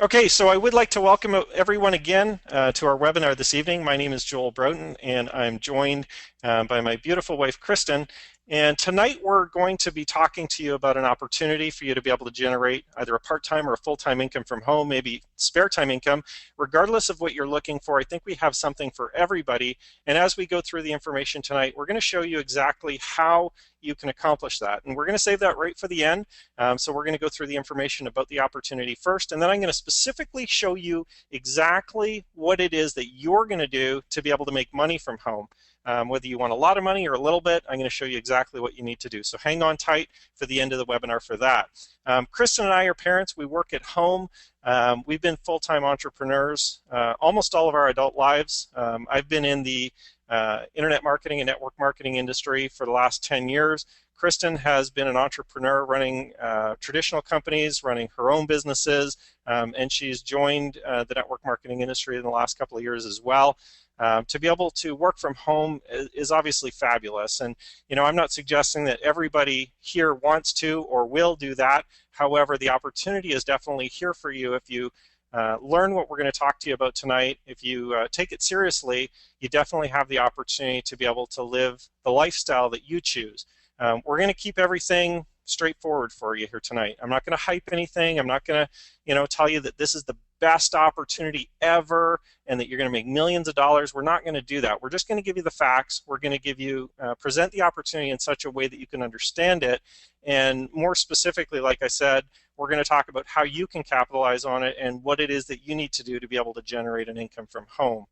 Okay, so I would like to welcome everyone again to our webinar this evening. My name is Joel Broughton, and I'm joined by my beautiful wife, Kristen. And tonight we're going to be talking to you about an opportunity for you to be able to generate either a part-time or a full-time income from home, maybe spare time income. Regardless of what you're looking for, I think we have something for everybody. And as we go through the information tonight, we're going to show you exactly how you can accomplish that. And we're going to save that right for the end. So we're going to go through the information about the opportunity first, and then I'm going to specifically show you exactly what it is that you're going to do to be able to make money from home. Whether you want a lot of money or a little bit, I'm going to show you exactly what you need to do. So hang on tight for the end of the webinar for that. Kristen and I are parents. We work at home. We've been full-time entrepreneurs almost all of our adult lives. I've been in the internet marketing and network marketing industry for the last 10 years. Kristen has been an entrepreneur running traditional companies, running her own businesses, and she's joined the network marketing industry in the last couple of years as well. To be able to work from home is obviously fabulous. And, you know, I'm not suggesting that everybody here wants to or will do that. However, the opportunity is definitely here for you if you learn what we're going to talk to you about tonight. If you take it seriously, you definitely have the opportunity to be able to live the lifestyle that you choose. We're going to keep everything straightforward for you here tonight. I'm not going to hype anything. I'm not going to, tell you that this is the best opportunity ever and that you're going to make millions of dollars. We're not going to do that. We're just going to give you the facts. We're going to give you, present the opportunity in such a way that you can understand it. And more specifically, like I said, we're going to talk about how you can capitalize on it and what it is that you need to do to be able to generate an income from home.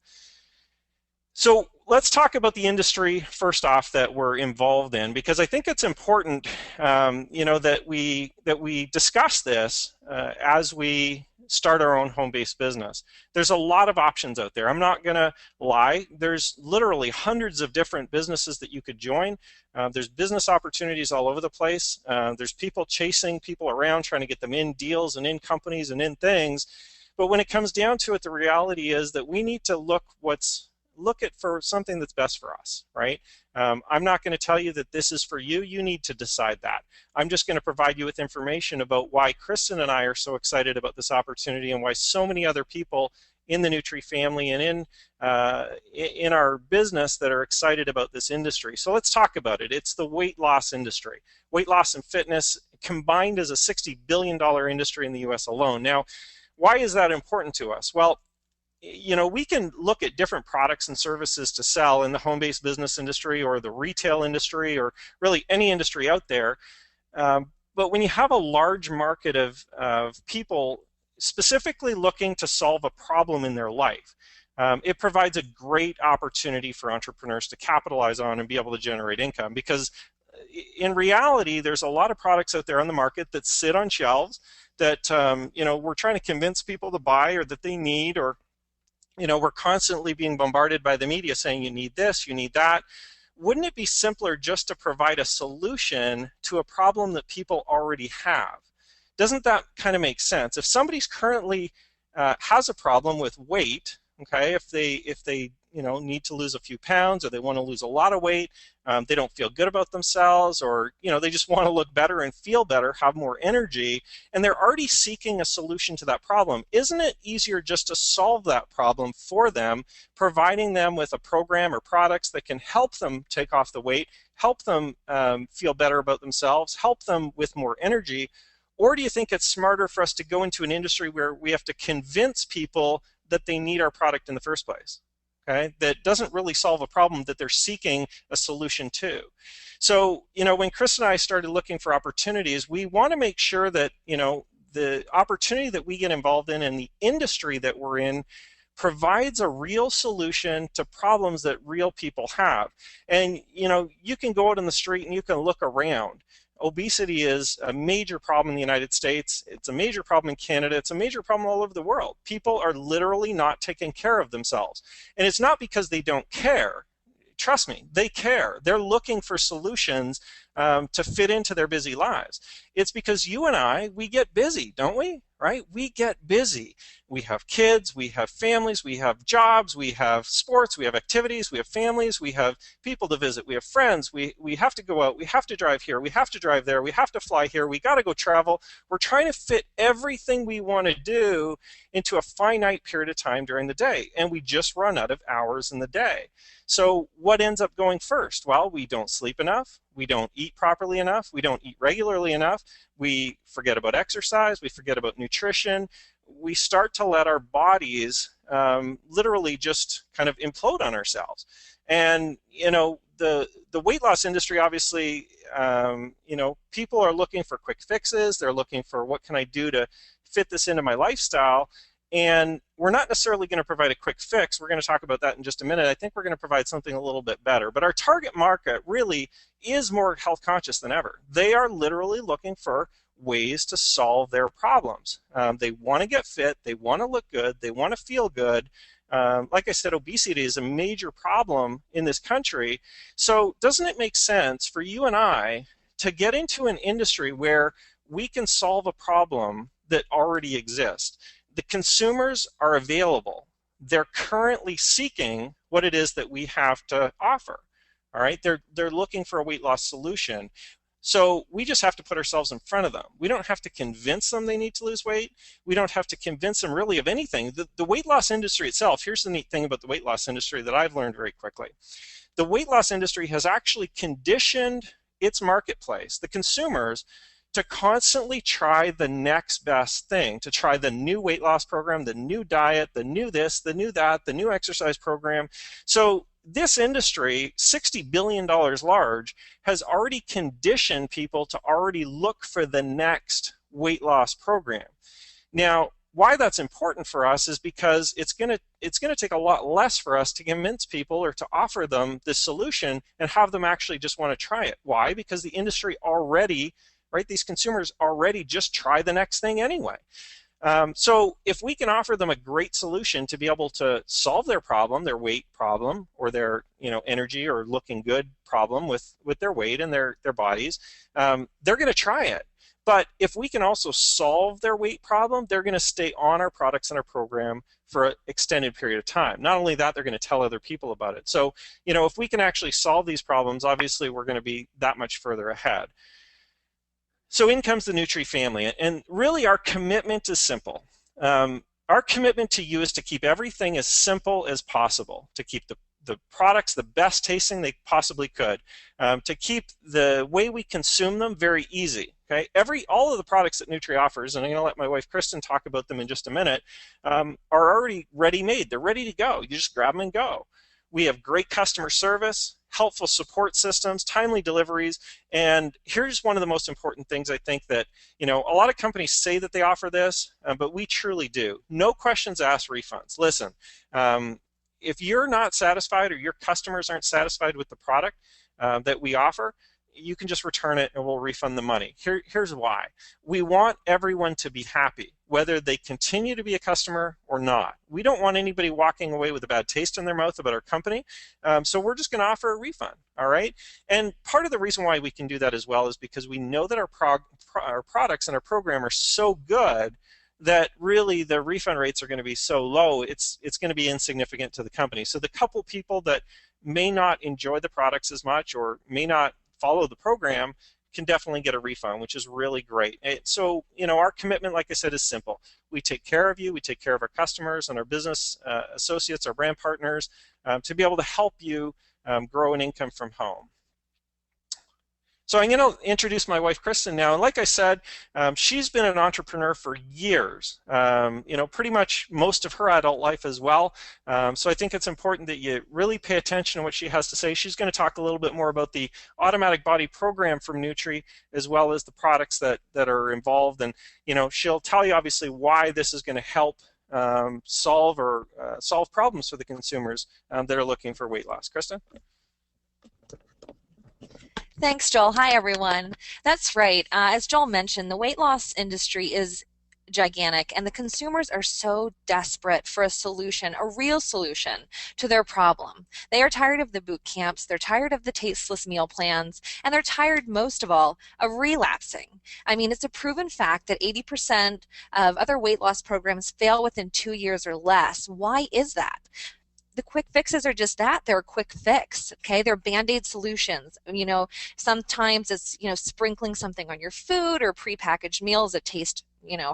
So let's talk about the industry first off that we're involved in, because I think it's important, that we discuss this as we start our own home-based business. There's a lot of options out there. I'm not going to lie. There's literally hundreds of different businesses that you could join. There's business opportunities all over the place. There's people chasing people around, trying to get them in deals and in companies and in things. But when it comes down to it, the reality is that we need to look for something that's best for us, right? I'm not going to tell you that this is for you. You need to decide that. I'm just going to provide you with information about why Kristen and I are so excited about this opportunity and why so many other people in the Nutrie family and in our business that are excited about this industry. So let's talk about it. It's the weight loss industry. Weight loss and fitness combined is a $60 billion industry in the US alone. Now, why is that important to us? Well, we can look at different products and services to sell in the home-based business industry or the retail industry or really any industry out there. But when you have a large market of people specifically looking to solve a problem in their life, it provides a great opportunity for entrepreneurs to capitalize on and be able to generate income, because in reality, there's a lot of products out there on the market that sit on shelves that we're trying to convince people to buy or that they need, or we're constantly being bombarded by the media saying you need this, you need that. Wouldn't it be simpler just to provide a solution to a problem that people already have? Doesn't that kind of make sense? If somebody's currently has a problem with weight, okay, if they need to lose a few pounds, or they want to lose a lot of weight, they don't feel good about themselves, or they just want to look better and feel better, have more energy, and they're already seeking a solution to that problem. Isn't it easier just to solve that problem for them, providing them with a program or products that can help them take off the weight, help them feel better about themselves, help them with more energy? Or do you think it's smarter for us to go into an industry where we have to convince people that they need our product in the first place? Okay, that doesn't really solve a problem that they're seeking a solution to. So, when Chris and I started looking for opportunities, we want to make sure that, the opportunity that we get involved in and the industry that we're in provides a real solution to problems that real people have. And, you can go out in the street and you can look around. Obesity is a major problem in the United States. It's a major problem in Canada. It's a major problem all over the world. People are literally not taking care of themselves. And it's not because they don't care. Trust me, they care. They're looking for solutions to fit into their busy lives. It's because you and I, we get busy, don't we? Right? We get busy. We have kids, we have families, we have jobs, we have sports, we have activities, we have families, we have people to visit, we have friends, we have to go out, we have to drive here, we have to drive there, we have to fly here, we got to go travel. We're trying to fit everything we want to do into a finite period of time during the day, and we just run out of hours in the day. So what ends up going first? Well, we don't sleep enough, we don't eat properly enough, we don't eat regularly enough, we forget about exercise, we forget about nutrition, we start to let our bodies literally just kind of implode on ourselves. And the weight loss industry, obviously, people are looking for quick fixes. They're looking for, what can I do to fit this into my lifestyle? And we're not necessarily going to provide a quick fix. We're going to talk about that in just a minute. I think we're going to provide something a little bit better. But our target market really is more health conscious than ever. They are literally looking for ways to solve their problems. They want to get fit. They want to look good. They want to feel good. Like I said, obesity is a major problem in this country. So doesn't it make sense for you and I to get into an industry where we can solve a problem that already exists? The consumers are available. They're currently seeking what it is that we have to offer. All right, they're looking for a weight loss solution. So we just have to put ourselves in front of them. We don't have to convince them they need to lose weight. We don't have to convince them really of anything. The weight loss industry itself, here's the neat thing about the weight loss industry that I've learned very quickly. The weight loss industry has actually conditioned its marketplace, the consumers, to constantly try the next best thing, to try the new weight loss program, the new diet, the new this, the new that, the new exercise program. So this industry, $60 billion large, has already conditioned people to already look for the next weight loss program. Now, why that's important for us is because it's going to take a lot less for us to convince people or to offer them this solution and have them actually just want to try it. Why? Because the industry already, right, these consumers already just try the next thing anyway. So if we can offer them a great solution to be able to solve their problem, their weight problem, or their energy or looking good problem with their weight and their bodies, they're going to try it. But if we can also solve their weight problem, they're going to stay on our products and our program for an extended period of time. Not only that, they're going to tell other people about it. So, if we can actually solve these problems, obviously we're going to be that much further ahead. So in comes the Nutrie family, and really our commitment is simple. Our commitment to you is to keep everything as simple as possible, to keep the products the best tasting they possibly could, to keep the way we consume them very easy. Okay, all of the products that Nutrie offers, and I'm going to let my wife Kristen talk about them in just a minute, are already ready-made. They're ready to go. You just grab them and go. We have great customer service, helpful support systems, timely deliveries, and here's one of the most important things I think that, a lot of companies say that they offer this, but we truly do. No questions asked refunds. Listen, if you're not satisfied or your customers aren't satisfied with the product that we offer, you can just return it and we'll refund the money. Here's why. We want everyone to be happy, whether they continue to be a customer or not. We don't want anybody walking away with a bad taste in their mouth about our company, so we're just going to offer a refund, all right? And part of the reason why we can do that as well is because we know that our products and our program are so good that really the refund rates are going to be so low, it's going to be insignificant to the company. So the couple people that may not enjoy the products as much or may not follow the program can definitely get a refund, which is really great. So, our commitment, like I said, is simple. We take care of you, we take care of our customers and our business associates, our brand partners, to be able to help you grow an income from home. So I'm going to introduce my wife, Kristen, now. And like I said, she's been an entrepreneur for years, pretty much most of her adult life as well. So I think it's important that you really pay attention to what she has to say. She's going to talk a little bit more about the automatic body program from Nutrie, as well as the products that are involved. And, she'll tell you, obviously, why this is going to help solve problems for the consumers that are looking for weight loss. Kristen? Thanks, Joel. Hi, everyone. That's right. As Joel mentioned, the weight loss industry is gigantic, and the consumers are so desperate for a solution, a real solution to their problem. They are tired of the boot camps, they're tired of the tasteless meal plans, and they're tired, most of all, of relapsing. I mean, it's a proven fact that 80% of other weight loss programs fail within 2 years or less. Why is that? The quick fixes are just that. They're a quick fix. Okay. They're band-aid solutions. Sometimes it's, sprinkling something on your food or prepackaged meals that taste,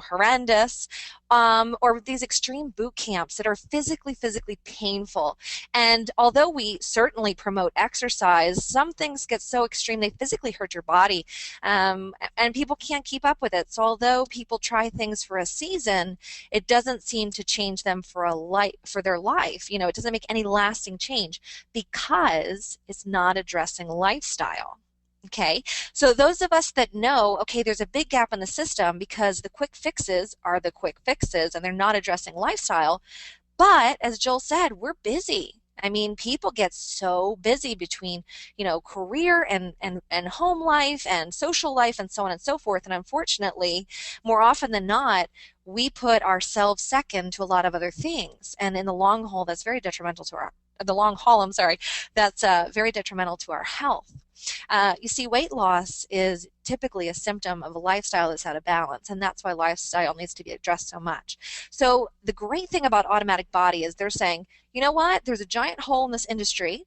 horrendous, or these extreme boot camps that are physically painful. And although we certainly promote exercise, some things get so extreme they physically hurt your body, and people can't keep up with it. So although people try things for a season, it doesn't seem to change them for their life. It doesn't make any lasting change because it's not addressing lifestyle. Okay, so those of us that know, okay, there's a big gap in the system because the quick fixes are the quick fixes and they're not addressing lifestyle. But as Joel said, we're busy. I mean, people get so busy between, career and home life and social life and so on and so forth. And unfortunately, more often than not, we put ourselves second to a lot of other things. And in the long haul, that's very detrimental to the long haul, I'm sorry, that's very detrimental to our health. You see, weight loss is typically a symptom of a lifestyle that's out of balance, and that's why lifestyle needs to be addressed so much. So the great thing about Automatic Body is they're saying, you know what, there's a giant hole in this industry,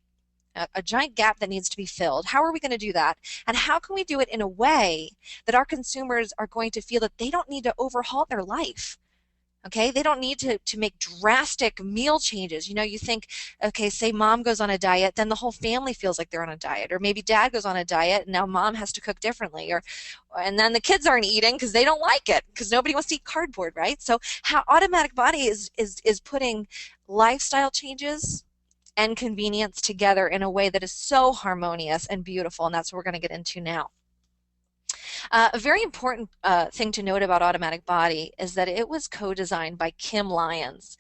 a giant gap that needs to be filled. How are we going to do that? And how can we do it in a way that our consumers are going to feel that they don't need to overhaul their life? Okay, they don't need to make drastic meal changes. You think, okay, say mom goes on a diet, then the whole family feels like they're on a diet, or maybe dad goes on a diet and now mom has to cook differently, and then the kids aren't eating because they don't like it because nobody wants to eat cardboard, right? So how Automatic Body is putting lifestyle changes and convenience together in a way that is so harmonious and beautiful, and that's what we're going to get into now. A very important thing to note about Automatic Body is that it was co-designed by Kim Lyons.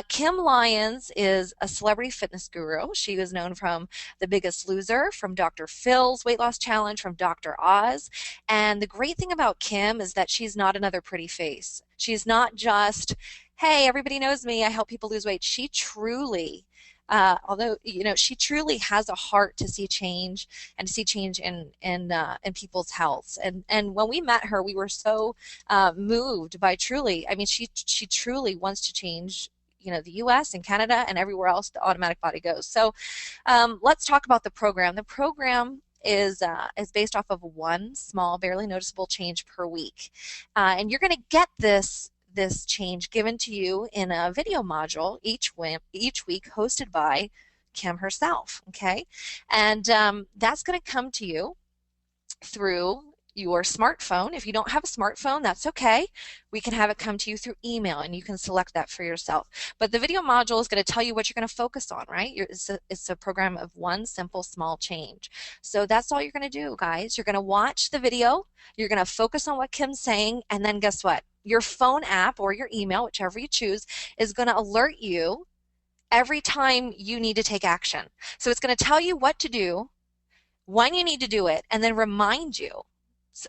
Kim Lyons is a celebrity fitness guru. She was known from The Biggest Loser, from Dr. Phil's Weight Loss Challenge, from Dr. Oz. And the great thing about Kim is that she's not another pretty face. She's not just, hey, everybody knows me, I help people lose weight. She truly she truly has a heart to see change and to see change in people's health. And when we met her, we were so moved by truly. I mean, she truly wants to change. The U.S. and Canada and everywhere else the Automatic Body goes. So let's talk about the program. The program is based off of one small, barely noticeable change per week, and you're going to get this change given to you in a video module each week hosted by Kim herself, okay? And that's going to come to you through your smartphone. If you don't have a smartphone, that's okay. We can have it come to you through email, and you can select that for yourself. But the video module is going to tell you what you're going to focus on, right? It's a program of one simple, small change. So that's all you're going to do, guys. You're going to watch the video, you're going to focus on what Kim's saying, and then guess what? Your phone app or your email, whichever you choose, is going to alert you every time you need to take action. So it's going to tell you what to do, when you need to do it, and then remind you.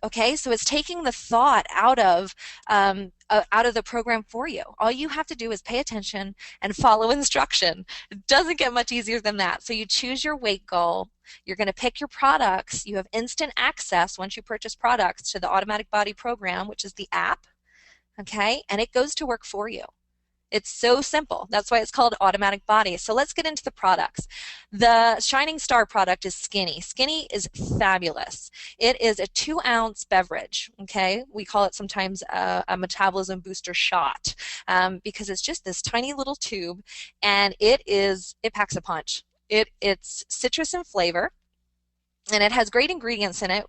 Okay, so it's taking the thought out of the program for you. All you have to do is pay attention and follow instruction. It doesn't get much easier than that. So you choose your weight goal. You're going to pick your products. You have instant access once you purchase products to the Automatic Body program, which is the app. Okay, and it goes to work for you. It's so simple. That's why it's called Automatic Body. So let's get into the products. The Shining Star product is Skinny. Skinny is fabulous. It is a 2-ounce beverage, okay? We call it sometimes a metabolism booster shot because it's just this tiny little tube, and it packs a punch. It's citrus in flavor. And it has great ingredients in it.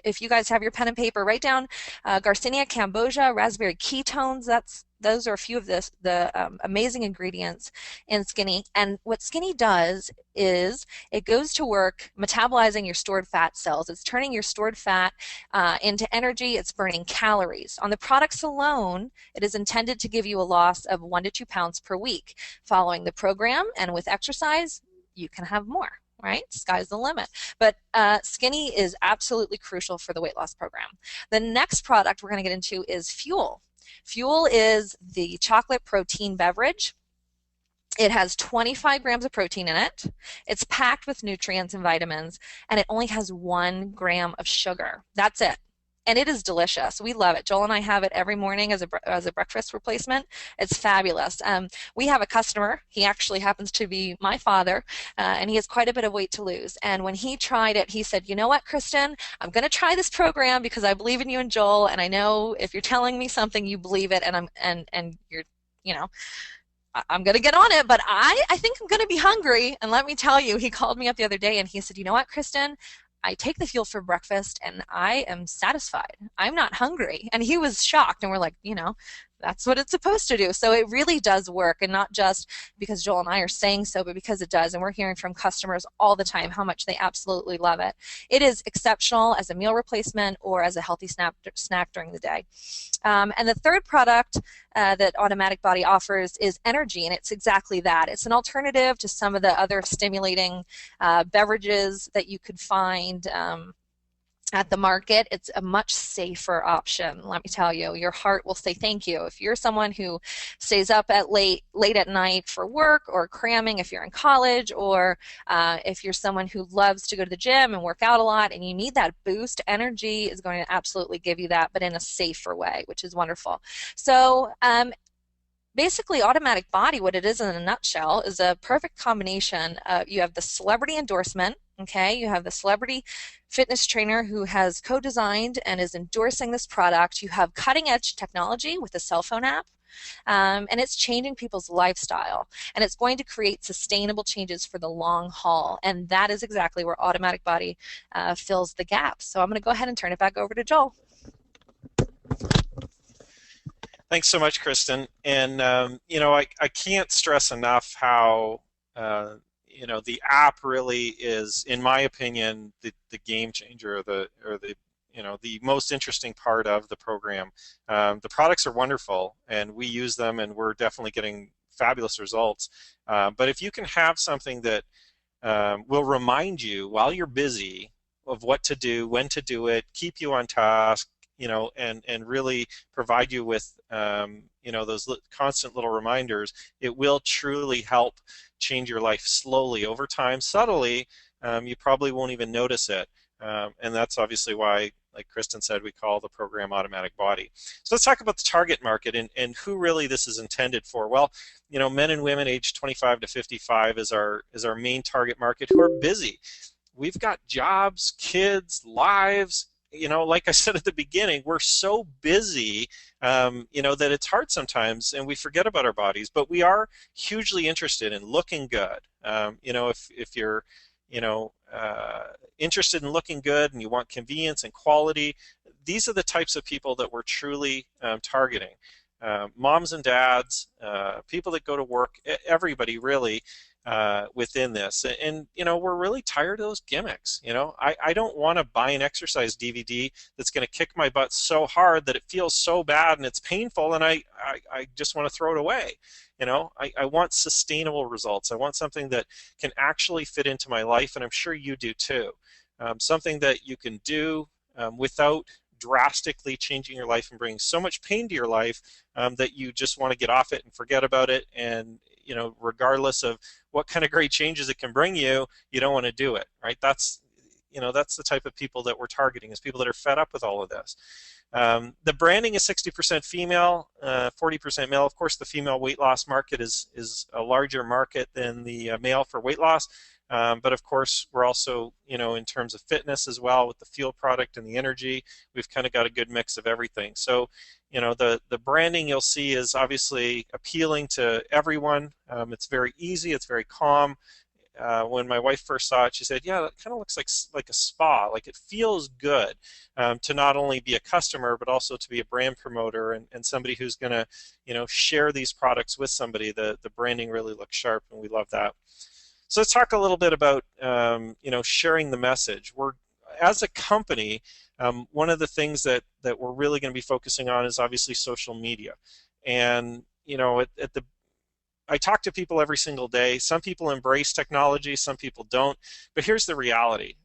If you guys have your pen and paper, write down Garcinia cambogia, raspberry ketones. Those are a few of the amazing ingredients in Skinny. And what Skinny does is it goes to work metabolizing your stored fat cells. It's turning your stored fat into energy. It's burning calories. On the products alone, it is intended to give you a loss of 1 to 2 pounds per week. Following the program and with exercise, you can have more. right? Sky's the limit. But skinny is absolutely crucial for the weight loss program. The next product we're going to get into is Fuel. Fuel is the chocolate protein beverage. It has 25 grams of protein in it. It's packed with nutrients and vitamins, and it only has 1 gram of sugar. That's it. And it is delicious. We love it. Joel and I have it every morning as a breakfast replacement. It's fabulous. We have a customer. He actually happens to be my father, and he has quite a bit of weight to lose. And when he tried it, he said, "You know what, Kristen? I'm going to try this program because I believe in you and Joel, and I know if you're telling me something, you believe it, and you're, you know, I'm going to get on it, but I think I'm going to be hungry." And let me tell you, he called me up the other day and he said, "You know what, Kristen? I take the Fuel for breakfast and I am satisfied. I'm not hungry." And he was shocked. And we're like, that's what it's supposed to do. So it really does work, and not just because Joel and I are saying so, but because it does. And we're hearing from customers all the time how much they absolutely love it. It is exceptional as a meal replacement or as a healthy snack during the day. And the third product that Automatic Body offers is energy, and it's exactly that. It's an alternative to some of the other stimulating beverages that you could find at the market. It's a much safer option. Let me tell you, your heart will say thank you. If you're someone who stays up at late at night for work or cramming, if you're in college, or if you're someone who loves to go to the gym and work out a lot and you need that boost, energy is going to absolutely give you that, but in a safer way, which is wonderful. So basically, Automatic Body, what it is in a nutshell, is a perfect combination. You have the celebrity endorsement, okay? You have the celebrity fitness trainer who has co-designed and is endorsing this product. You have cutting-edge technology with a cell phone app. And it's changing people's lifestyle, and it's going to create sustainable changes for the long haul, and that is exactly where Automatic Body fills the gap. So I'm going to go ahead and turn it back over to Joel. Thanks so much, Kristen. And I can't stress enough how the app really is, in my opinion, the game changer, the most interesting part of the program. The products are wonderful, and we use them, and we're definitely getting fabulous results. But if you can have something that will remind you while you're busy of what to do, when to do it, keep you on task, and really provide you with those constant little reminders, it will truly help change your life slowly over time, subtly. You probably won't even notice it, and that's obviously why, like Kristen said, we call the program Automatic Body. So let's talk about the target market and who really this is intended for. Well, men and women aged 25 to 55 is our main target market, who are busy. We've got jobs, kids, lives. Like I said at the beginning, we're so busy, that it's hard sometimes, and we forget about our bodies. But we are hugely interested in looking good. If you're, interested in looking good and you want convenience and quality, these are the types of people that we're truly targeting. Moms and dads, people that go to work, everybody really. Within this, and we're really tired of those gimmicks. I don't want to buy an exercise DVD that's going to kick my butt so hard that it feels so bad and it's painful, and I just want to throw it away. I want sustainable results. I want something that can actually fit into my life, and I'm sure you do too. Something that you can do without drastically changing your life and bringing so much pain to your life that you just want to get off it and forget about it. And regardless of what kind of great changes it can bring you, you don't want to do it, right? That's the type of people that we're targeting, is people that are fed up with all of this. The branding is 60% female, 40% male. Of course, the female weight loss market is a larger market than the male for weight loss. But of course, we're also, in terms of fitness as well, with the Fuel product and the energy, we've kind of got a good mix of everything. So, the branding you'll see is obviously appealing to everyone. It's very easy. It's very calm. When my wife first saw it, she said, "Yeah, that kind of looks like a spa. Like, it feels good to not only be a customer, but also to be a brand promoter and somebody who's going to, share these products with somebody." The branding really looks sharp, and we love that. So let's talk a little bit about sharing the message. We're, as a company, one of the things that we're really going to be focusing on is obviously social media. And I talk to people every single day. Some people embrace technology, some people don't. But here's the reality.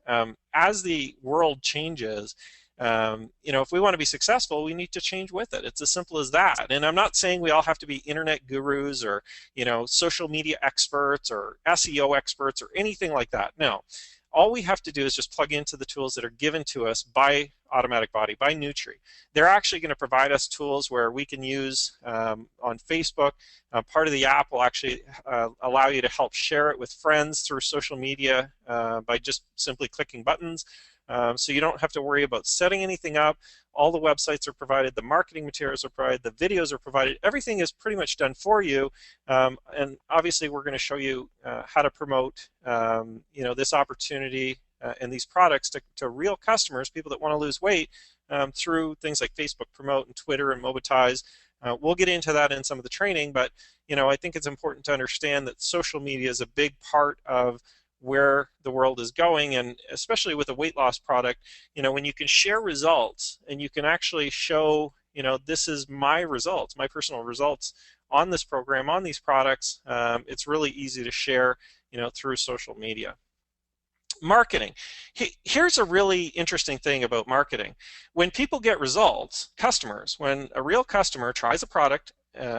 As the world changes, if we want to be successful, we need to change with it. It's as simple as that. And I'm not saying we all have to be internet gurus or, social media experts or SEO experts or anything like that. No. All we have to do is just plug into the tools that are given to us by Automatic Body, by Nutrie. They're actually going to provide us tools where we can use on Facebook. Part of the app will actually allow you to help share it with friends through social media by just simply clicking buttons. So you don't have to worry about setting anything up. All the websites are provided, the marketing materials are provided, the videos are provided. Everything is pretty much done for you. And obviously, we're going to show you how to promote, this opportunity and these products to real customers, people that want to lose weight, through things like Facebook Promote and Twitter and Mobitize. We'll get into that in some of the training, but I think it's important to understand that social media is a big part of where the world is going, and especially with a weight loss product, when you can share results and you can actually show, this is my results, my personal results on this program, on these products, it's really easy to share, through social media. Marketing. Here's a really interesting thing about marketing. When people get results, customers, when a real customer tries a product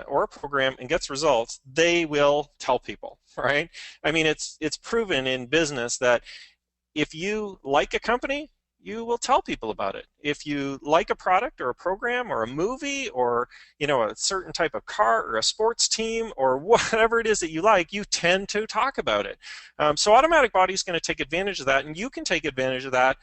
or a program and gets results, they will tell people, right? I mean, it's proven in business that if you like a company, you will tell people about it. If you like a product or a program or a movie or a certain type of car or a sports team or whatever it is that you like, you tend to talk about it. So Automatic Body is going to take advantage of that, and you can take advantage of that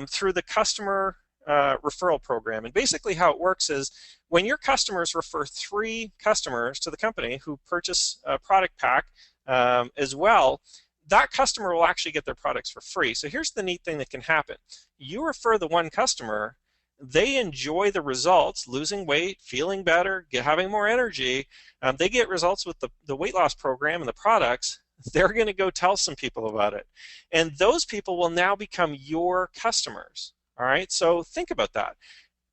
through the customer referral program. And basically how it works is when your customers refer 3 customers to the company who purchase a product pack as well, that customer will actually get their products for free. So here's the neat thing that can happen. You refer the one customer, they enjoy the results, losing weight, feeling better, having more energy. They get results with the weight loss program and the products. They're going to go tell some people about it. And those people will now become your customers. All right, so think about that.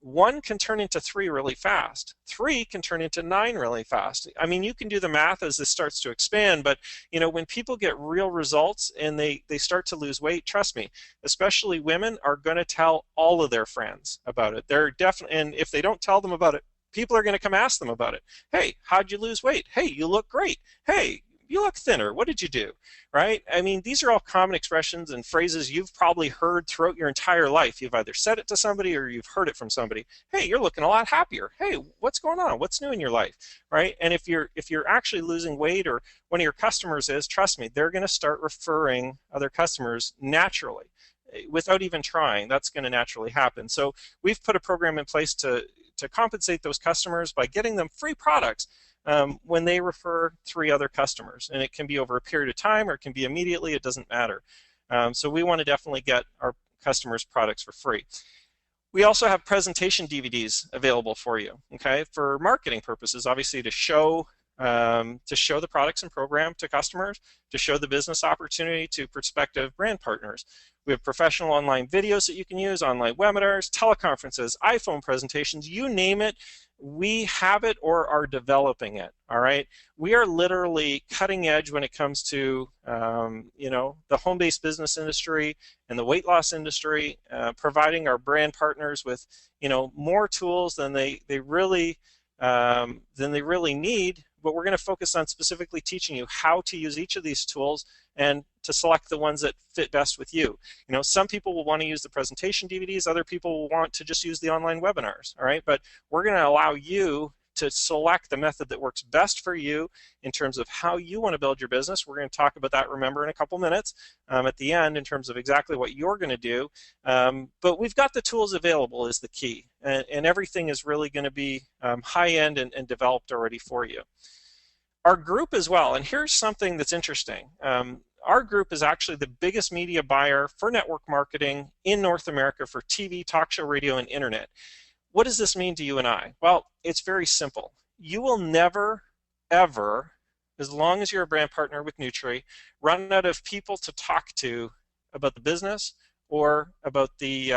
1 can turn into 3 really fast. 3 can turn into 9 really fast. I mean, you can do the math as this starts to expand, but when people get real results and they start to lose weight, trust me, especially women are going to tell all of their friends about it. They're definitely, and if they don't tell them about it, people are going to come ask them about it. Hey, how'd you lose weight? Hey, you look great. Hey, you look thinner. What did you do? Right? I mean, these are all common expressions and phrases you've probably heard throughout your entire life. You've either said it to somebody or you've heard it from somebody. Hey, you're looking a lot happier. Hey, what's going on? What's new in your life? Right? And if you're actually losing weight, or one of your customers is, trust me, they're going to start referring other customers naturally without even trying. That's going to naturally happen. So we've put a program in place to compensate those customers by getting them free products when they refer 3 other customers. And it can be over a period of time or it can be immediately, it doesn't matter. So we want to definitely get our customers products for free. We also have presentation DVDs available for you, okay, for marketing purposes, obviously to show the products and program to customers, to show the business opportunity to prospective brand partners. We have professional online videos that you can use, online webinars, teleconferences, iPhone presentations, you name it. We have it or are developing it. All right, we are literally cutting edge when it comes to the home-based business industry and the weight loss industry, providing our brand partners with more tools than they really need. But we're going to focus on specifically teaching you how to use each of these tools and to select the ones that fit best with you. Some people will want to use the presentation DVDs, other people will want to just use the online webinars, all right? But we're going to allow you to select the method that works best for you in terms of how you want to build your business. We're going to talk about that, remember, in a couple minutes at the end in terms of exactly what you're going to do. But we've got the tools available is the key. And everything is really going to be high-end and developed already for you. Our group as well, and here's something that's interesting. Our group is actually the biggest media buyer for network marketing in North America for TV, talk show, radio, and internet. What does this mean to you and I? Well, it's very simple. You will never, ever, as long as you're a brand partner with Nutrie, run out of people to talk to about the business or about the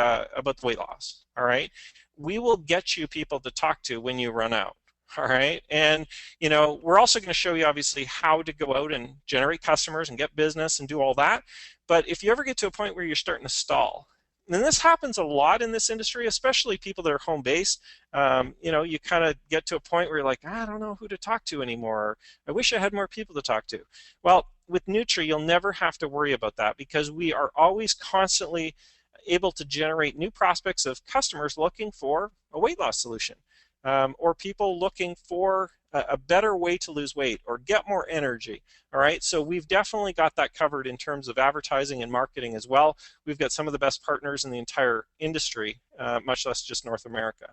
weight loss. All right, we will get you people to talk to when you run out. All right. And, we're also going to show you obviously how to go out and generate customers and get business and do all that. But if you ever get to a point where you're starting to stall, and this happens a lot in this industry, especially people that are home based, you kind of get to a point where you're like, I don't know who to talk to anymore. Or, I wish I had more people to talk to. Well, with Nutri, you'll never have to worry about that because we are always constantly able to generate new prospects of customers looking for a weight loss solution, or people looking for a better way to lose weight or get more energy. All right, so we've definitely got that covered in terms of advertising and marketing as well. We've got some of the best partners in the entire industry, much less just North America.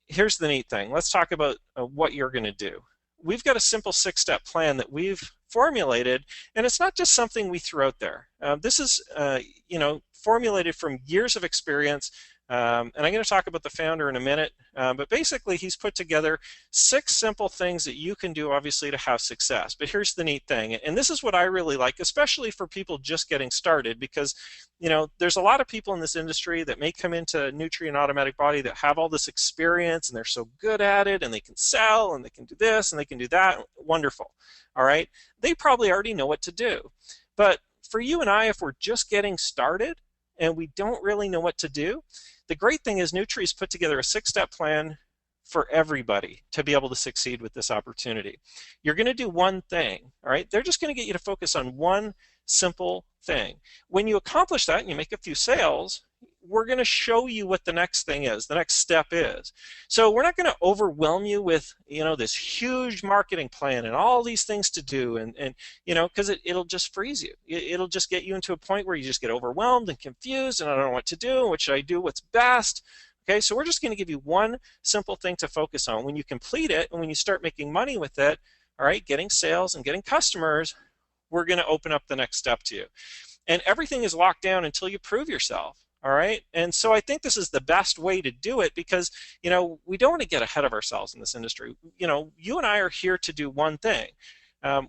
Here's the neat thing. Let's talk about what you're going to do. We've got a simple 6-step plan that we've formulated, and it's not just something we threw out there. This is, formulated from years of experience. And I'm going to talk about the founder in a minute, but basically he's put together 6 simple things that you can do, obviously, to have success. But here's the neat thing, and this is what I really like, especially for people just getting started, because there's a lot of people in this industry that may come into Nutrie and Automatic Body that have all this experience and they're so good at it and they can sell and they can do this and they can do that. Wonderful. All right. They probably already know what to do. But for you and I, if we're just getting started and we don't really know what to do, the great thing is Nutrie's put together a 6-step plan for everybody to be able to succeed with this opportunity. You're going to do one thing, all right? They're just going to get you to focus on one simple thing. When you accomplish that and you make a few sales, we're going to show you what the next thing is, the next step is. So we're not going to overwhelm you with, this huge marketing plan and all these things to do, and because it'll just freeze you. It'll just get you into a point where you just get overwhelmed and confused, and I don't know what to do. What should I do? What's best? Okay, so we're just going to give you one simple thing to focus on. When you complete it and when you start making money with it, all right, getting sales and getting customers, we're going to open up the next step to you. And everything is locked down until you prove yourself. All right. And so I think this is the best way to do it because, we don't want to get ahead of ourselves in this industry. You and I are here to do one thing.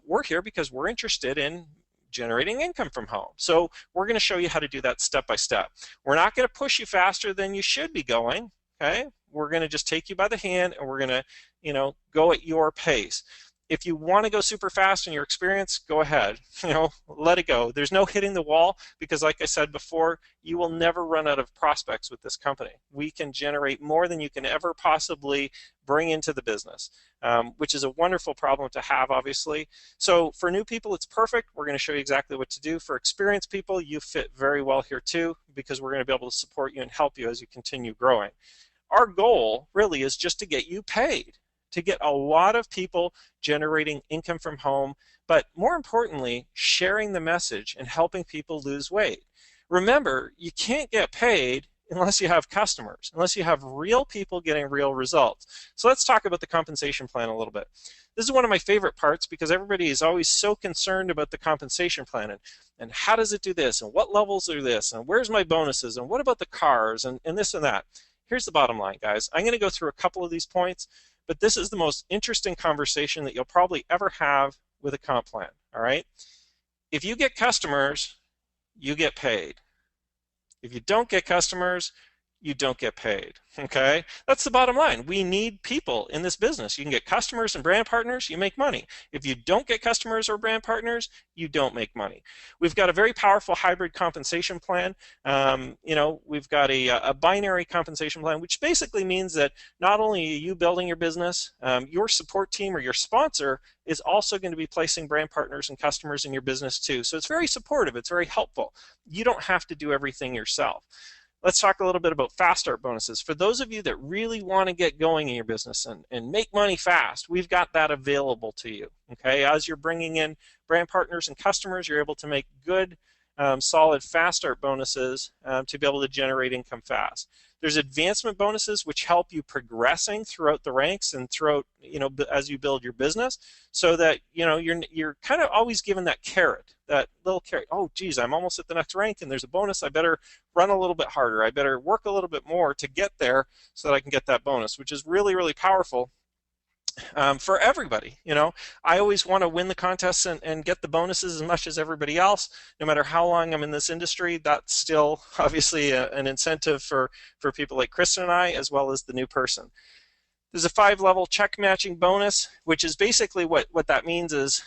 We're here because we're interested in generating income from home. So we're going to show you how to do that step by step. We're not going to push you faster than you should be going. Okay. We're going to just take you by the hand and we're going to, go at your pace. If you want to go super fast in your experience, go ahead. Let it go. There's no hitting the wall because, like I said before, you will never run out of prospects with this company. We can generate more than you can ever possibly bring into the business, which is a wonderful problem to have, obviously. So for new people, it's perfect. We're going to show you exactly what to do. For experienced people, you fit very well here too because we're going to be able to support you and help you as you continue growing. Our goal really is just to get you paid, to get a lot of people generating income from home, but more importantly, sharing the message and helping people lose weight. Remember, you can't get paid unless you have customers, unless you have real people getting real results. So let's talk about the compensation plan a little bit. This is one of my favorite parts because everybody is always so concerned about the compensation plan and how does it do this and what levels are this and where's my bonuses and what about the cars and this and that. Here's the bottom line, guys. I'm going to go through a couple of these points, but this is the most interesting conversation that you'll probably ever have with a comp plan, all right? If you get customers, you get paid. If you don't get customers, you don't get paid, okay? That's the bottom line. We need people in this business. You can get customers and brand partners, you make money. If you don't get customers or brand partners, you don't make money. We've got a very powerful hybrid compensation plan. We've got a binary compensation plan, which basically means that not only are you building your business, your support team or your sponsor is also going to be placing brand partners and customers in your business too. So it's very supportive. It's very helpful. You don't have to do everything yourself. Let's talk a little bit about fast start bonuses. For those of you that really want to get going in your business and make money fast, we've got that available to you. Okay, as you're bringing in brand partners and customers, you're able to make good, solid fast start bonuses to be able to generate income fast. There's advancement bonuses which help you progressing throughout the ranks and throughout, as you build your business, so that you're kind of always given that carrot, that little carrot. Oh, geez, I'm almost at the next rank, and there's a bonus. I better run a little bit harder. I better work a little bit more to get there, so that I can get that bonus, which is really, really powerful. For everybody. I always want to win the contests and get the bonuses as much as everybody else, no matter how long I'm in this industry. That's still obviously an incentive for people like Kristen and I, as well as the new person. There's a 5-level check matching bonus, which is basically what that means is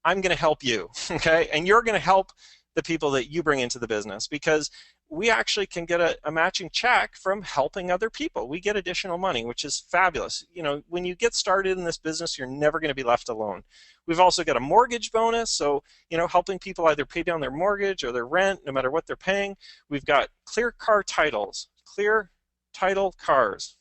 I'm going to help you, okay? And you're going to help the people that you bring into the business, because we actually can get a matching check from helping other people. We get additional money, which is fabulous. You know, when you get started in this business, you're never going to be left alone. We've also got a mortgage bonus, so you know, helping people either pay down their mortgage or their rent, no matter what they're paying. We've got clear car titles, clear title cars,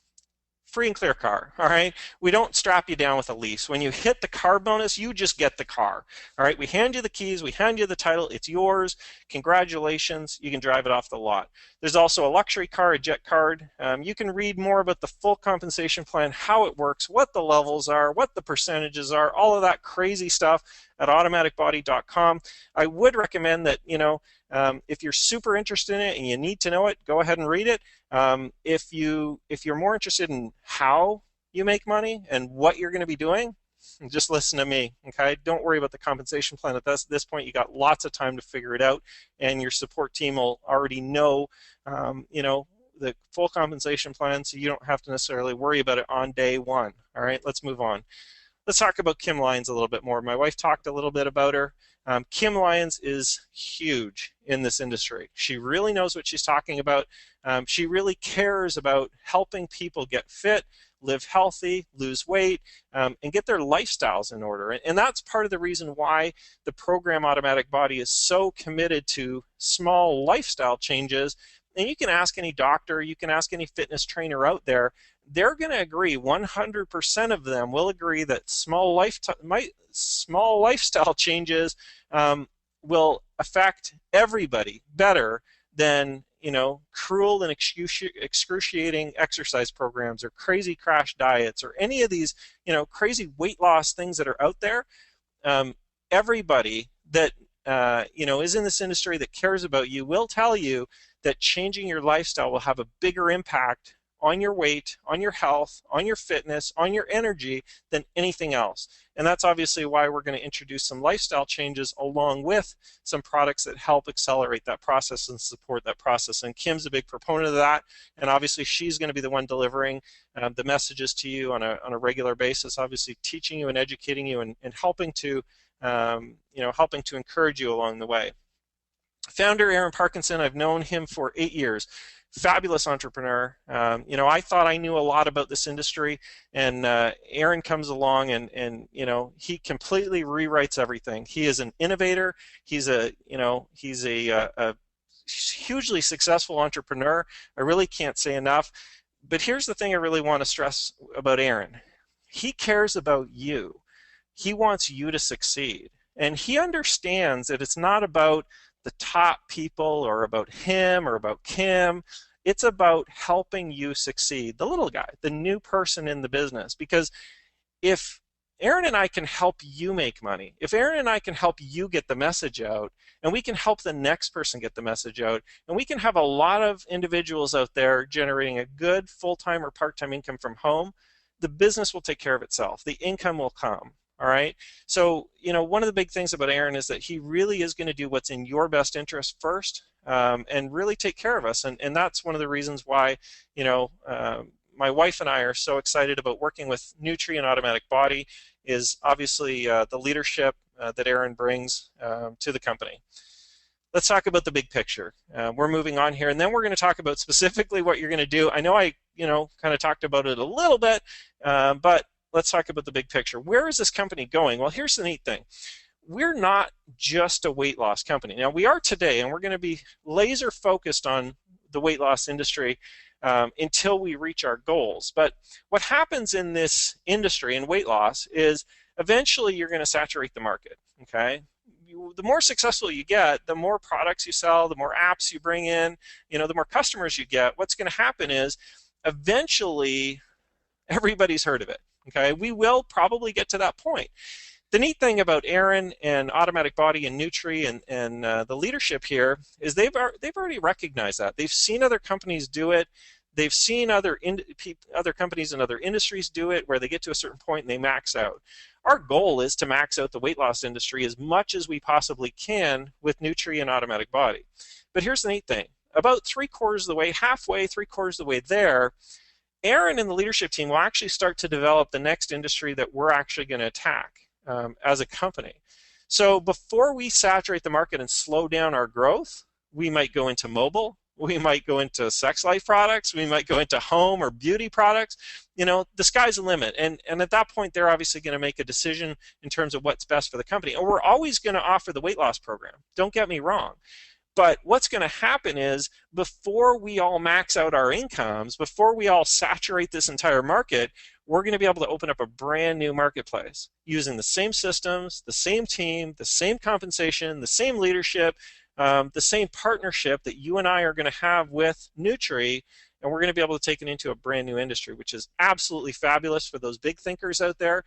free and clear car. All right. We don't strap you down with a lease. When you hit the car bonus, you just get the car. All right. We hand you the keys, we hand you the title, it's yours. Congratulations. You can drive it off the lot. There's also a luxury car, a jet card. You can read more about the full compensation plan, how it works, what the levels are, what the percentages are, all of that crazy stuff at automaticbody.com. I would recommend that, if you're super interested in it and you need to know it, go ahead and read it. If you're more interested in how you make money and what you're going to be doing, just listen to me. Okay, don't worry about the compensation plan at this point. You got lots of time to figure it out, and your support team will already know, the full compensation plan, so you don't have to necessarily worry about it on day one. All right, let's move on. Let's talk about Kim Lyons a little bit more. My wife talked a little bit about her. Kim Lyons is huge in this industry. She really knows what she's talking about. She really cares about helping people get fit, live healthy, lose weight, and get their lifestyles in order. And that's part of the reason why the program Automatic Body is so committed to small lifestyle changes. And you can ask any doctor, you can ask any fitness trainer out there, they're going to agree, 100% of them will agree that small lifestyle changes will affect everybody better than, cruel and excruciating exercise programs or crazy crash diets or any of these, crazy weight loss things that are out there. Everybody that, is in this industry that cares about you will tell you that changing your lifestyle will have a bigger impact on your weight, on your health, on your fitness, on your energy than anything else. And that's obviously why we're going to introduce some lifestyle changes along with some products that help accelerate that process and support that process. And Kim's a big proponent of that. And obviously she's going to be the one delivering the messages to you on a regular basis, obviously teaching you and educating you and helping to, helping to encourage you along the way. Founder Aaron Parkinson, I've known him for 8 years. Fabulous entrepreneur. I thought I knew a lot about this industry, and Aaron comes along and he completely rewrites everything. He is an innovator. He's a hugely successful entrepreneur. I really can't say enough. But here's the thing I really want to stress about Aaron. He cares about you. He wants you to succeed. And he understands that it's not about the top people or about him or about Kim. It's about helping you succeed, the little guy, the new person in the business. Because if Aaron and I can help you make money, if Aaron and I can help you get the message out, and we can help the next person get the message out, and we can have a lot of individuals out there generating a good full-time or part-time income from home, the business will take care of itself. The income will come. All right. So, one of the big things about Aaron is that he really is going to do what's in your best interest first, and really take care of us. And that's one of the reasons why, my wife and I are so excited about working with Nutrie and Automatic Body is obviously the leadership that Aaron brings to the company. Let's talk about the big picture. We're moving on here, and then we're going to talk about specifically what you're going to do. I know I, kind of talked about it a little bit, but let's talk about the big picture. Where is this company going? Well, here's the neat thing. We're not just a weight loss company. Now, we are today, and we're going to be laser focused on the weight loss industry until we reach our goals. But what happens in this industry in weight loss is eventually you're going to saturate the market, okay? The more successful you get, the more products you sell, the more apps you bring in, the more customers you get. What's going to happen is eventually everybody's heard of it. Okay, we will probably get to that point. The neat thing about Aaron and Automatic Body and Nutrie and the leadership here is they've already recognized that. They've seen other companies do it. They've seen other companies in other industries do it where they get to a certain point and they max out. Our goal is to max out the weight loss industry as much as we possibly can with Nutrie and Automatic Body. But here's the neat thing. About 3/4 of the way, halfway, 3/4 of the way there, Aaron and the leadership team will actually start to develop the next industry that we're actually going to attack as a company. So before we saturate the market and slow down our growth, we might go into mobile, we might go into sex life products, we might go into home or beauty products. The sky's the limit. And at that point, they're obviously going to make a decision in terms of what's best for the company. And we're always going to offer the weight loss program. Don't get me wrong. But what's going to happen is before we all max out our incomes, before we all saturate this entire market, we're going to be able to open up a brand new marketplace using the same systems, the same team, the same compensation, the same leadership, the same partnership that you and I are going to have with Nutrie, and we're going to be able to take it into a brand new industry, which is absolutely fabulous for those big thinkers out there.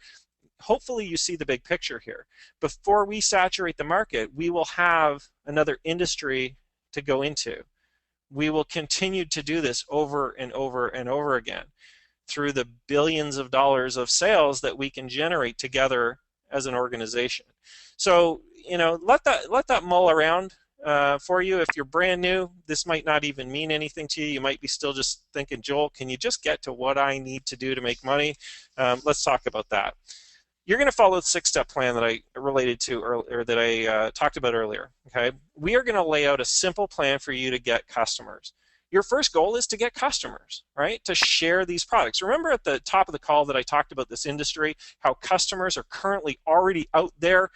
Hopefully you see the big picture here. Before we saturate the market, we will have another industry to go into. We will continue to do this over and over and over again through the billions of dollars of sales that we can generate together as an organization. So, let that mull around for you. If you're brand new, this might not even mean anything to you. You might be still just thinking, Joel, can you just get to what I need to do to make money? Let's talk about that. You're going to follow the 6-step plan that I related to or that I talked about earlier. Okay, we are going to lay out a simple plan for you to get customers. Your first goal is to get customers, right? To share these products. Remember at the top of the call that I talked about this industry, how customers are currently already out there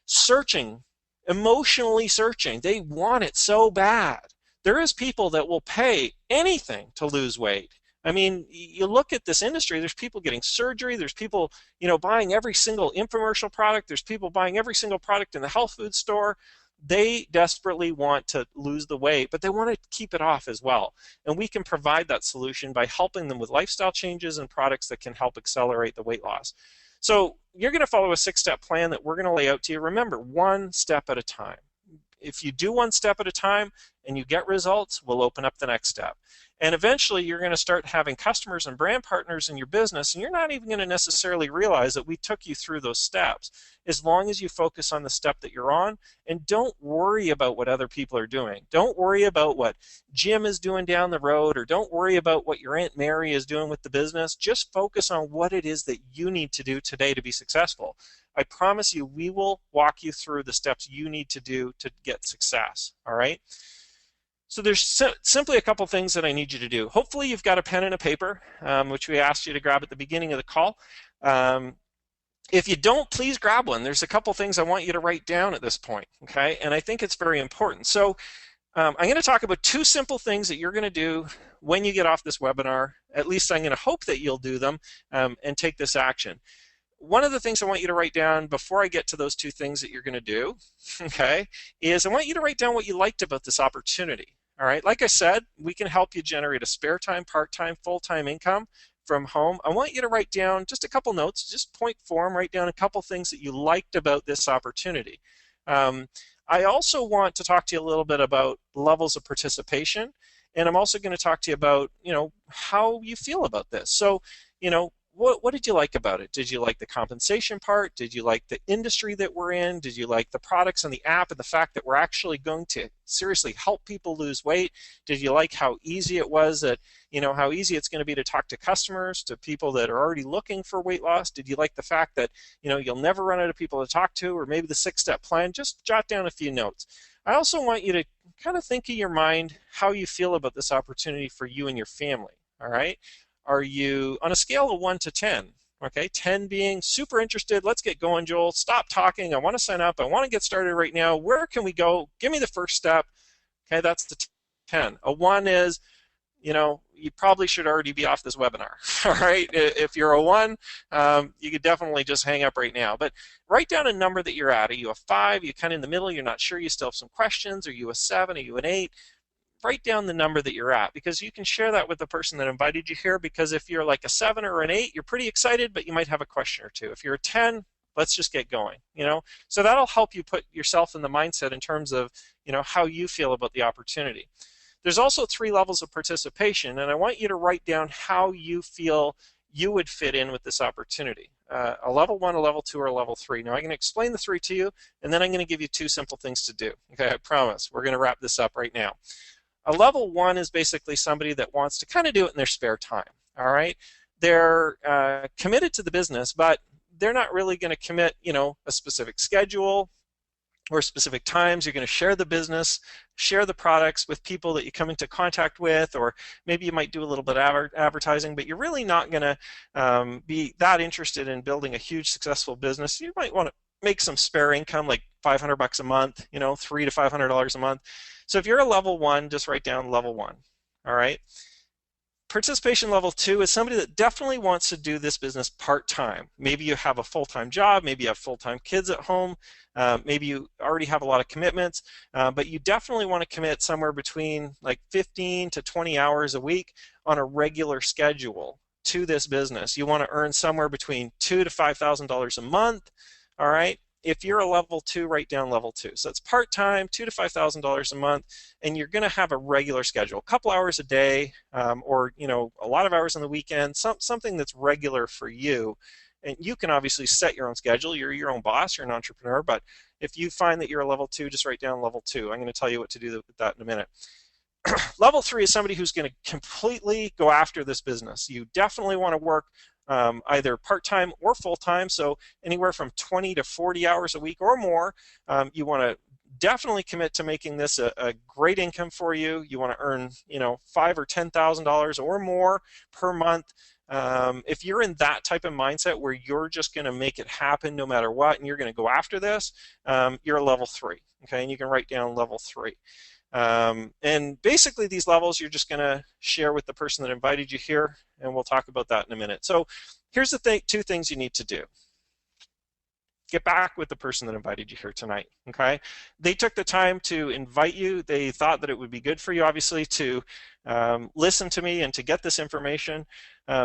searching, emotionally searching. They want it so bad. There is people that will pay anything to lose weight. I mean, you look at this industry, there's people getting surgery, there's people, buying every single infomercial product, there's people buying every single product in the health food store. They desperately want to lose the weight, but they want to keep it off as well. And we can provide that solution by helping them with lifestyle changes and products that can help accelerate the weight loss. So you're going to follow a 6-step plan that we're going to lay out to you. Remember, one step at a time. If you do one step at a time and you get results, we'll open up the next step. And eventually you're going to start having customers and brand partners in your business, and you're not even going to necessarily realize that we took you through those steps, as long as you focus on the step that you're on and don't worry about what other people are doing. Don't worry about what Jim is doing down the road, or don't worry about what your Aunt Mary is doing with the business. Just focus on what it is that you need to do today to be successful. I promise you, we will walk you through the steps you need to do to get success, all right? So there's simply a couple things that I need you to do. Hopefully you've got a pen and a paper, which we asked you to grab at the beginning of the call. If you don't, please grab one. There's a couple things I want you to write down at this point, okay? And I think it's very important. So I'm going to talk about 2 simple things that you're going to do when you get off this webinar. At least I'm going to hope that you'll do them and take this action. One of the things I want you to write down before I get to those 2 things that you're going to do, okay, is I want you to write down what you liked about this opportunity. All right, like I said, we can help you generate a spare time, part-time, full-time income from home. I want you to write down just a couple notes, just point form, write down a couple things that you liked about this opportunity. I also want to talk to you a little bit about levels of participation, and I'm also going to talk to you about, how you feel about this. So, what did you like about it? Did you like the compensation part? Did you like the industry that we're in? Did you like the products and the app and the fact that we're actually going to seriously help people lose weight? Did you like how easy it was how easy it's going to be to talk to customers, to people that are already looking for weight loss? Did you like the fact that, you'll never run out of people to talk to, or maybe the 6-step plan? Just jot down a few notes. I also want you to kind of think in your mind how you feel about this opportunity for you and your family, all right? Are you on a scale of 1 to 10? Okay, 10 being super interested. Let's get going, Joel. Stop talking. I want to sign up. I want to get started right now. Where can we go? Give me the first step. Okay, that's the 10. A 1 is, you probably should already be off this webinar. All right, if you're a 1, you could definitely just hang up right now. But write down a number that you're at. Are you a 5? Are you kind of in the middle? You're not sure. You still have some questions. Are you a 7? Are you an 8? Write down the number that you're at, because you can share that with the person that invited you here. Because if you're like a 7 or an 8, you're pretty excited, but you might have a question or 2. If you're a 10, let's just get going, So that'll help you put yourself in the mindset in terms of, how you feel about the opportunity. There's also 3 levels of participation, and I want you to write down how you feel you would fit in with this opportunity. A level 1, a level 2, or a level 3. Now I'm going to explain the 3 to you, and then I'm going to give you 2 simple things to do. Okay, I promise. We're going to wrap this up right now. A level 1 is basically somebody that wants to kind of do it in their spare time. All right. They're committed to the business, but they're not really going to commit, a specific schedule or specific times. You're going to share the business, share the products with people that you come into contact with, or maybe you might do a little bit of advertising, but you're really not going to be that interested in building a huge successful business. You might want to make some spare income, like $500 a month, $300 to $500 a month. So if you're a level one, just write down level one. All right. Participation level two is somebody that definitely wants to do this business part-time. Maybe you have a full-time job, maybe you have full-time kids at home, maybe you already have a lot of commitments, but you definitely want to commit somewhere between like 15 to 20 hours a week on a regular schedule to this business. You want to earn somewhere between $2,000 to $5,000 a month. All right. If you're a level two, write down level two. So it's part-time, $2,000 to $5,000 a month, and you're going to have a regular schedule, a couple hours a day, or a lot of hours on the weekend, something that's regular for you. And you can obviously set your own schedule. You're your own boss. You're an entrepreneur. But if you find that you're a level two, just write down level two. I'm going to tell you what to do with that in a minute. Level three is somebody who's going to completely go after this business. You definitely want to work either part-time or full-time, so anywhere from 20 to 40 hours a week or more. You want to definitely commit to making this a great income for you. You want to earn, $5,000 or $10,000 or more per month. If you're in that type of mindset where you're just going to make it happen no matter what, and you're going to go after this, you're a level three. Okay, and you can write down level three. And basically these levels you're just going to share with the person that invited you here, and we'll talk about that in a minute. So here's the two things you need to do. Get back with the person that invited you here tonight. Okay, they took the time to invite you. They thought that it would be good for you, obviously, to listen to me and to get this information.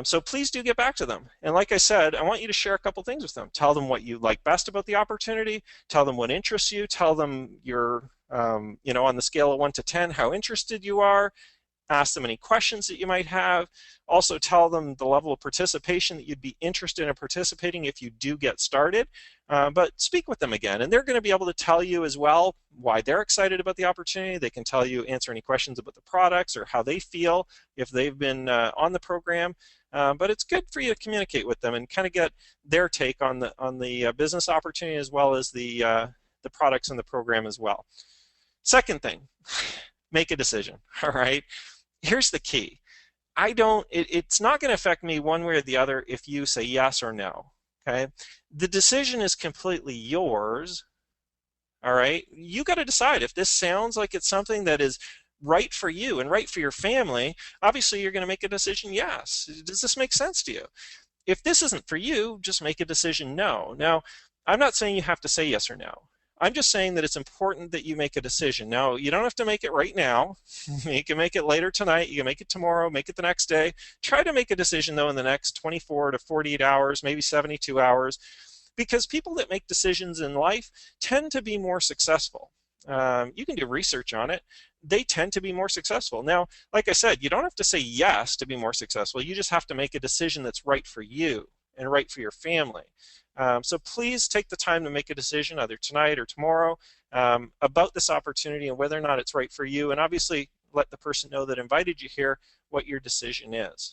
So please do get back to them. And like I said, I want you to share a couple things with them. Tell them what you like best about the opportunity. Tell them what interests you. Tell them your on the scale of 1 to 10, how interested you are. Ask them any questions that you might have. Also tell them the level of participation that you'd be interested in participating if you do get started. But speak with them again, and they're going to be able to tell you as well why they're excited about the opportunity. They can tell you, answer any questions about the products or how they feel if they've been on the program. But it's good for you to communicate with them and kind of get their take on the business opportunity as well as the products in the program as well. Second thing, make a decision. All right. Here's the key. It's not going to affect me one way or the other if you say yes or no. Okay. The decision is completely yours. All right. You got to decide if this sounds like it's something that is right for you and right for your family. Obviously, you're going to make a decision yes. Does this make sense to you? If this isn't for you, just make a decision no. Now, I'm not saying you have to say yes or no. I'm just saying that it's important that you make a decision. Now, you don't have to make it right now. You can make it later tonight. You can make it tomorrow, make it the next day. Try to make a decision, though, in the next 24 to 48 hours, maybe 72 hours, because people that make decisions in life tend to be more successful. You can do research on it. They tend to be more successful. Now, like I said, you don't have to say yes to be more successful. You just have to make a decision that's right for you and right for your family. So please take the time to make a decision either tonight or tomorrow about this opportunity and whether or not it's right for you. And obviously let the person know that invited you here what your decision is.